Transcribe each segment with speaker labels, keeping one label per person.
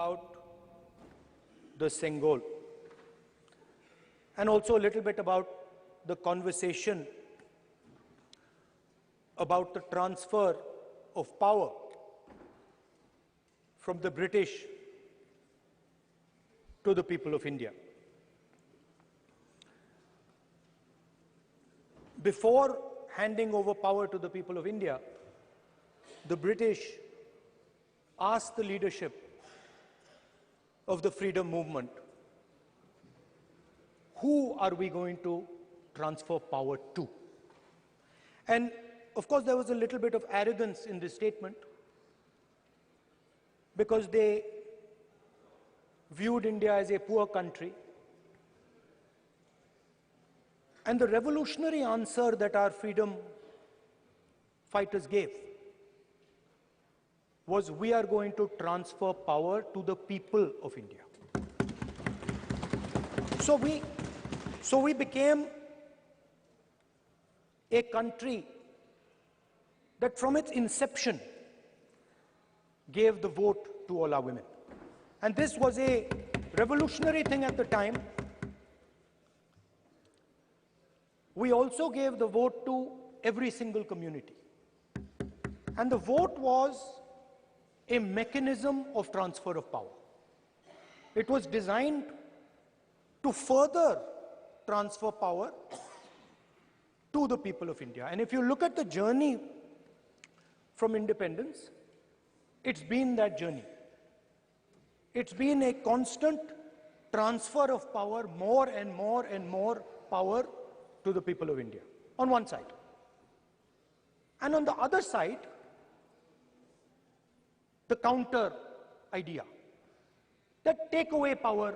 Speaker 1: about the Sengol and also a little bit about the conversation about the transfer of power from the British to the people of India. Before handing over power to the people of India, the British asked the leadership of the freedom movement, who are we going to transfer power to? And of course, there was a little bit of arrogance in this statement because they viewed India as a poor country. And the revolutionary answer that our freedom fighters gave was, we are going to transfer power to the people of India. So we became a country that from its inception gave the vote to all our women. And this was a revolutionary thing at the time. We also gave the vote to every single community. And the vote was a mechanism of transfer of power. It was designed to further transfer power to the people of India. And if you look at the journey from independence, it's been that journey. It's been a constant transfer of power, more and more and more power to the people of India, on one side. And on the other side, the counter idea, that take away power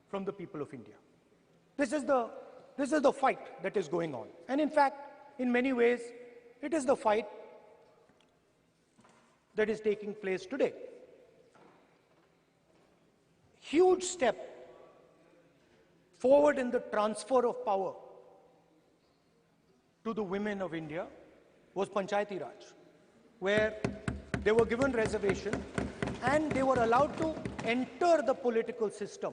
Speaker 1: from the people of India. This is the fight that is going on. And in fact, in many ways, it is the fight that is taking place today. Huge step forward in the transfer of power to the women of India was Panchayati Raj, where they were given reservation and they were allowed to enter the political system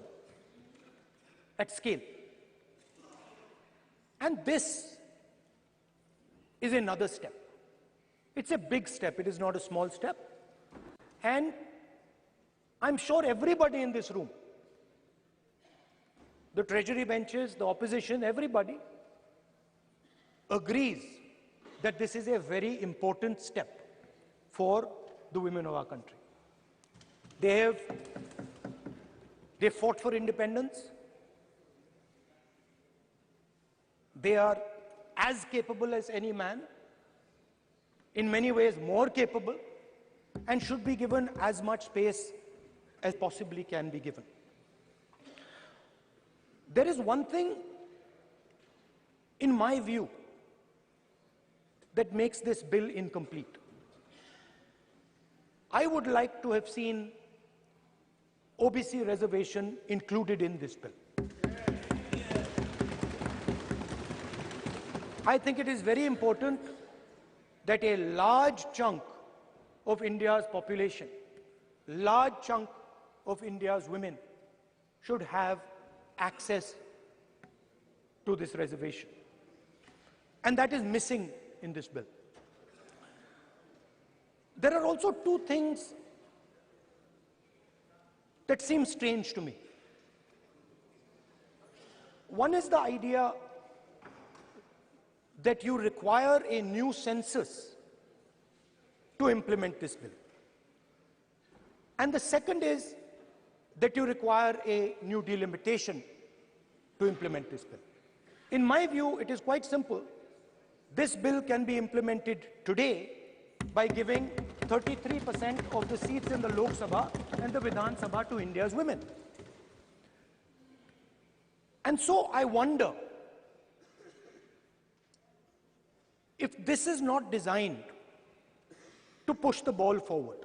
Speaker 1: at scale. And this is another step. It's a big step, it is not a small step. And I'm sure everybody in this room, the treasury benches, the opposition, everybody agrees that this is a very important step for the women of our country. They fought for independence. They are as capable as any man, in many ways more capable, and should be given as much space as possibly can be given. There is one thing, in my view, that makes this bill incomplete. I would like to have seen OBC reservation included in this bill. I think it is very important that a large chunk of India's population, large chunk of India's women should have access to this reservation. And that is missing in this bill. There are also two things that seem strange to me. One is the idea that you require a new census to implement this bill. And the second is that you require a new delimitation to implement this bill. In my view, it is quite simple. This bill can be implemented today by giving 33% of the seats in the Lok Sabha and the Vidhan Sabha to India's women. And so I wonder if this is not designed to push the ball forward.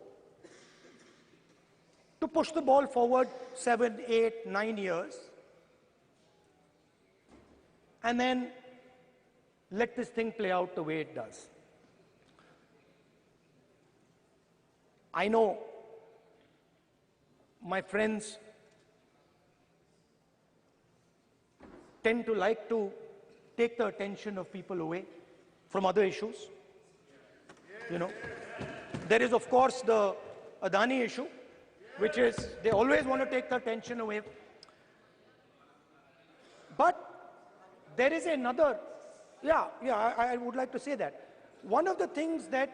Speaker 1: To push the ball forward 7, 8, 9 years, and then let this thing play out the way it does. I know my friends tend to like to take the attention of people away from other issues. You know, there is of course the Adani issue, which is they always want to take the attention away. But there is another, I would like to say that. One of the things that,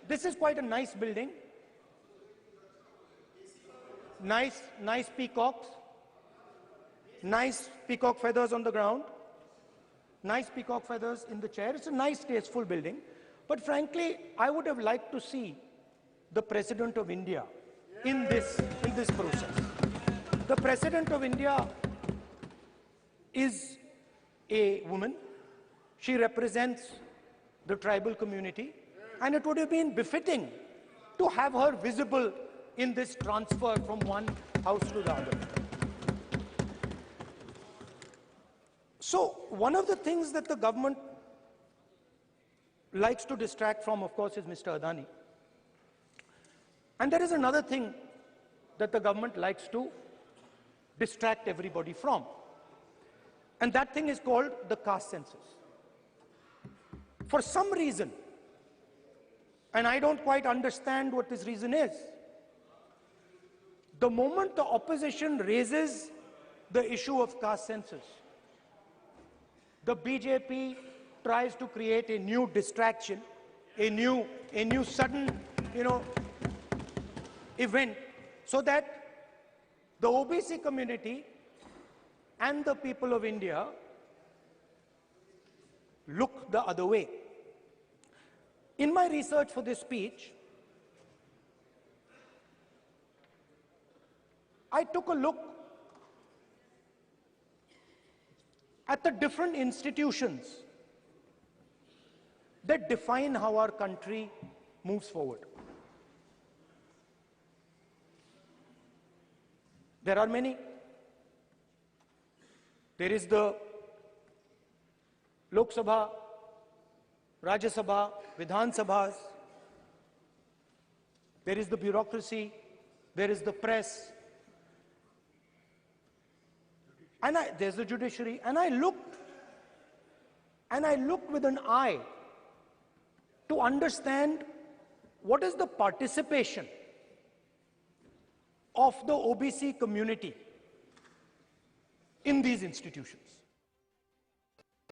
Speaker 1: this is quite a nice building, nice peacocks, nice peacock feathers on the ground, nice peacock feathers in the chair. It's a nice, tasteful building. But frankly, I would have liked to see the President of India in this process. The President of India is a woman. She represents the tribal community, and it would have been befitting to have her visible in this transfer from one house to the other. So one of the things that the government likes to distract from, of course, is Mr. Adani. And there is another thing that the government likes to distract everybody from. And that thing is called the caste census. For some reason, and I don't quite understand what this reason is, the moment the opposition raises the issue of caste census, the BJP tries to create a new distraction, a new sudden, event, so that the OBC community and the people of India look the other way. In my research for this speech, I took a look at the different institutions that define how our country moves forward. There are many. There is the Lok Sabha, Rajya Sabha, Vidhan Sabhas. There is the bureaucracy. There is the press. And there's the judiciary. And I looked with an eye to understand what is the participation of the OBC community in these institutions.